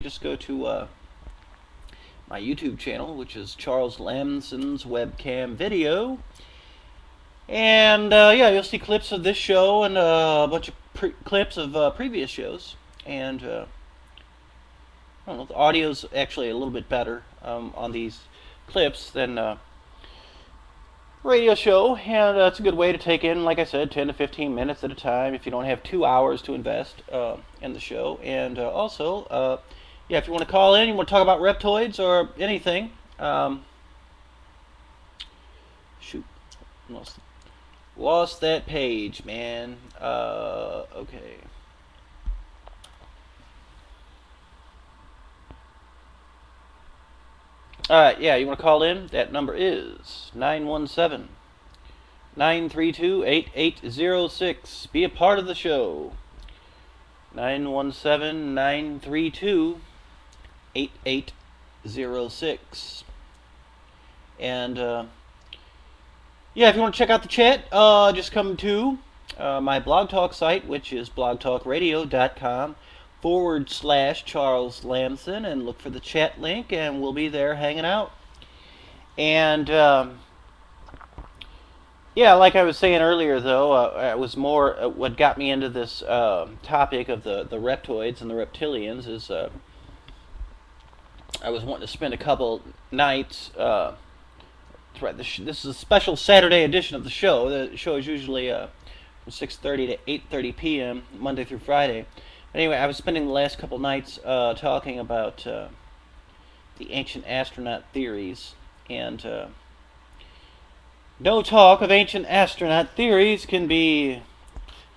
just go to my YouTube channel, which is Charles Lamson's Webcam Video. And yeah, you'll see clips of this show and a bunch of clips of previous shows. And I don't know, the audio's actually a little bit better on these clips than radio show, and it's a good way to take in, like I said, 10 to 15 minutes at a time if you don't have 2 hours to invest in the show. And also, yeah, if you want to call in, you want to talk about reptoids or anything. Shoot, lost that page, man. Okay. Alright, yeah, you want to call in? That number is 917-932-8806. Be a part of the show. 917-932-8806. And, yeah, if you want to check out the chat, just come to my blog talk site, which is blogtalkradio.com/Charles Lamson, and look for the chat link, and we'll be there hanging out. And yeah, like I was saying earlier, though, it was more what got me into this topic of the reptoids and the reptilians is I was wanting to spend a couple nights. That's right. This is a special Saturday edition of the show. The show is usually from 6:30 to 8:30 p.m. Monday through Friday. Anyway, I was spending the last couple nights talking about the ancient astronaut theories, and no talk of ancient astronaut theories can be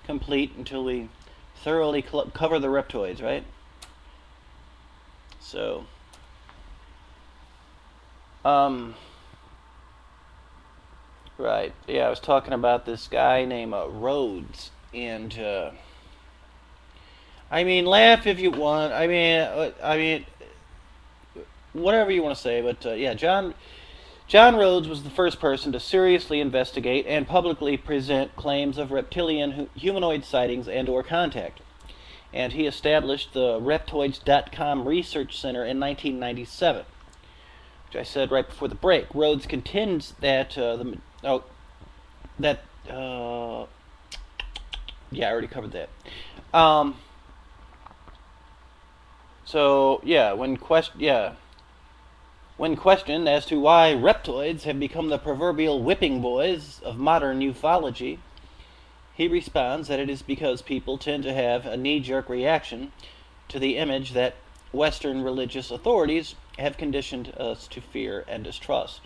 complete until we thoroughly cover the reptoids, right? So, right, yeah, I was talking about this guy named Rhodes, and I mean, laugh if you want. I mean, whatever you want to say. But yeah, John Rhodes was the first person to seriously investigate and publicly present claims of reptilian humanoid sightings and/or contact. And he established the Reptoids.com Research Center in 1997, which I said right before the break. Rhodes contends that yeah, I already covered that. So yeah, when questioned as to why reptoids have become the proverbial whipping boys of modern ufology, he responds that it is because people tend to have a knee-jerk reaction to the image that Western religious authorities have conditioned us to fear and distrust.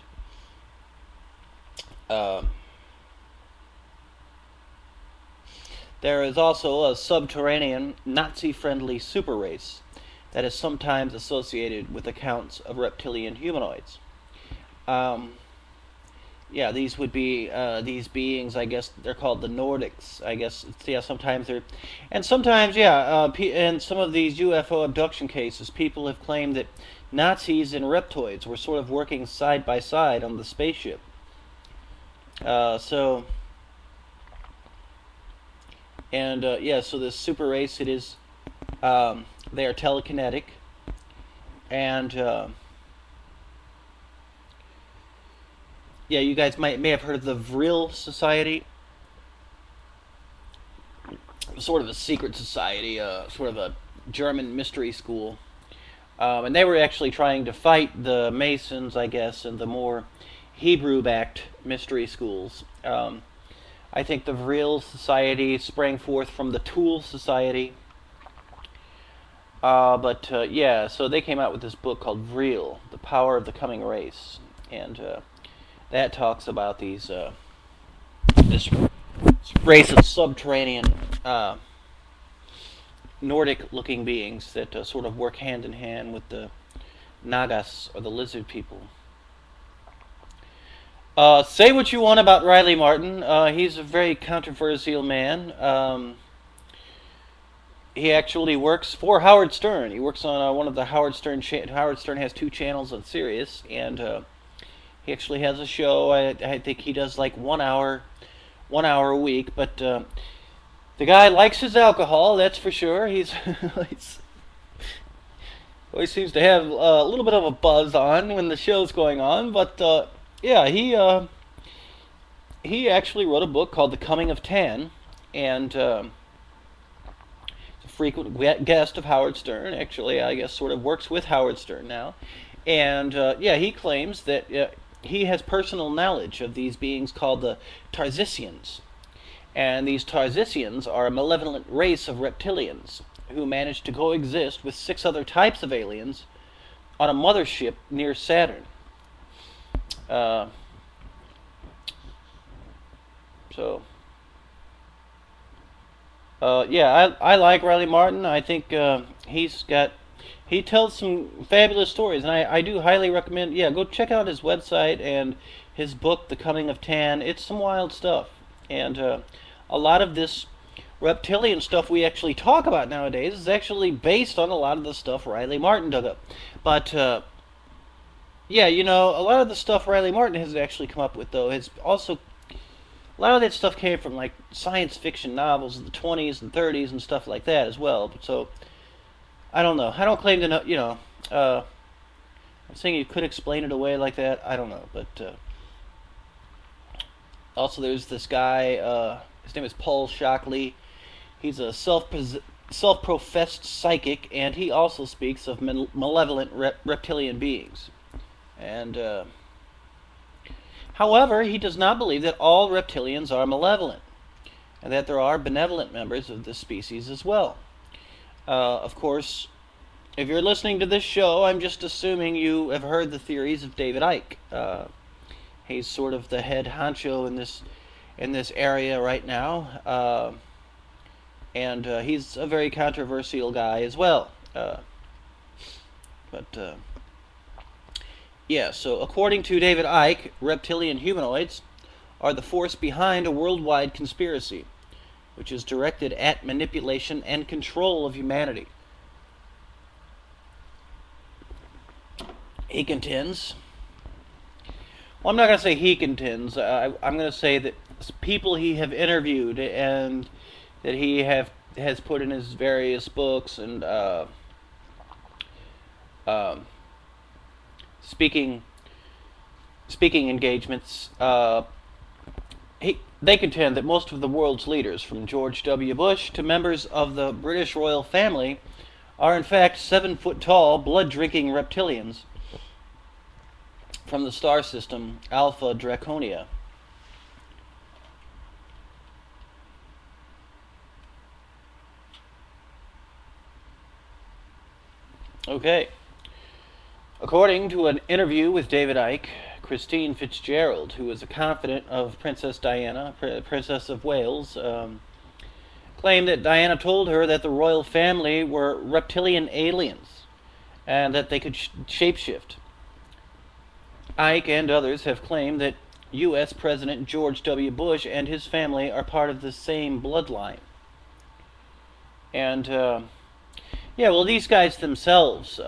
There is also a subterranean, Nazi-friendly super race that is sometimes associated with accounts of reptilian humanoids. Yeah, these would be these beings. I guess they're called the Nordics. I guess yeah. Sometimes they're, and sometimes yeah. In some of these UFO abduction cases, people have claimed that Nazis and reptoids were sort of working side by side on the spaceship. So yeah. So this super race, it is. They are telekinetic, and yeah, you guys may have heard of the Vril Society. Sort of a secret society, sort of a German mystery school, and they were actually trying to fight the Masons, I guess, and the more Hebrew-backed mystery schools. I think the Vril Society sprang forth from the Thule Society. But yeah, so they came out with this book called Vril, The Power of the Coming Race, and that talks about these this race of subterranean Nordic-looking beings that sort of work hand in hand with the Nagas, or the lizard people. Say what you want about Riley Martin. He's a very controversial man. He actually works for Howard Stern. He works on one of the Howard Stern. Howard Stern has 2 channels on Sirius, and he actually has a show. I think he does like 1 hour a week. But the guy likes his alcohol, that's for sure. He's Always seems to have a little bit of a buzz on when the show's going on. But yeah, he actually wrote a book called The Coming of Tan, and a frequent guest of Howard Stern. Actually, I guess sort of works with Howard Stern now. And yeah, he claims that he has personal knowledge of these beings called the Tarzisians. And these Tarzisians are a malevolent race of reptilians who managed to coexist with 6 other types of aliens on a mothership near Saturn. Uh, so, yeah, I like Riley Martin. I think he tells some fabulous stories, and I do highly recommend. Yeah, go check out his website and his book, The Coming of Tan. It's some wild stuff, and a lot of this reptilian stuff we actually talk about nowadays is actually based on a lot of the stuff Riley Martin dug up. But yeah, you know, a lot of the stuff Riley Martin has actually come up with, though, has also a lot of that stuff came from like science fiction novels of the 20s and 30s and stuff like that as well. So I don't know. I don't claim to know. You know, I'm saying you could explain it away like that. I don't know, but also there's this guy. His name is Paul Shockley. He's a self-professed psychic, and he also speaks of malevolent reptilian beings. And however, he does not believe that all reptilians are malevolent, and that there are benevolent members of this species as well. Of course, if you're listening to this show, I'm just assuming you have heard the theories of David Icke. He's sort of the head honcho in this area right now, and he's a very controversial guy as well. But yeah, so according to David Icke, reptilian humanoids are the force behind a worldwide conspiracy, which is directed at manipulation and control of humanity. He contends. Well, I'm not going to say he contends. I'm going to say that people he have interviewed and that he has put in his various books and speaking engagements, they contend that most of the world's leaders, from George W. Bush to members of the British royal family, are in fact 7-foot-tall, blood-drinking reptilians from the star system Alpha Draconia. Okay. According to an interview with David Icke, Christine Fitzgerald, who was a confidant of Princess Diana, Princess of Wales, claimed that Diana told her that the royal family were reptilian aliens and that they could shapeshift. Icke and others have claimed that U.S. President George W. Bush and his family are part of the same bloodline. And, yeah, well, these guys themselves,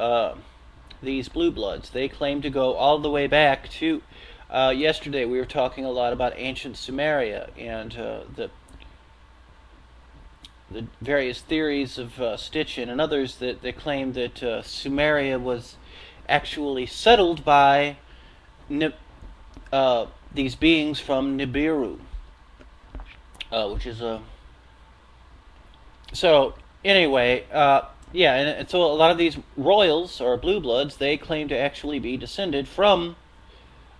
these blue bloods, they claim to go all the way back to, yesterday we were talking a lot about ancient Sumeria and the various theories of Stitchin and others that claim that Sumeria was actually settled by these beings from Nibiru, which is a... So, anyway, yeah, and so a lot of these royals, or blue bloods, they claim to actually be descended from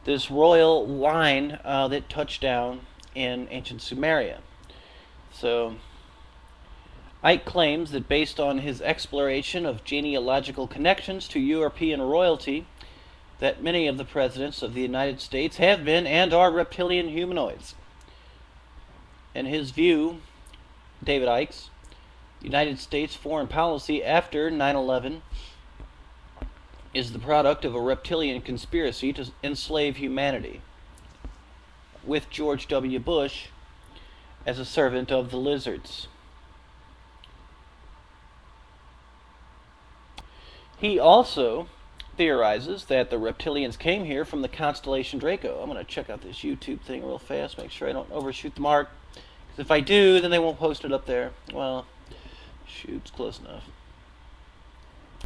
this royal line that touched down in ancient Sumeria. So, Icke claims that based on his exploration of genealogical connections to European royalty, that many of the presidents of the United States have been and are reptilian humanoids. In his view, David Icke's, United States foreign policy after 9/11 is the product of a reptilian conspiracy to enslave humanity, with George W. Bush as a servant of the lizards. He also theorizes that the reptilians came here from the constellation Draco. I'm going to check out this YouTube thing real fast, make sure I don't overshoot the mark. Because if I do, then they won't post it up there. Well, shoot, it's close enough.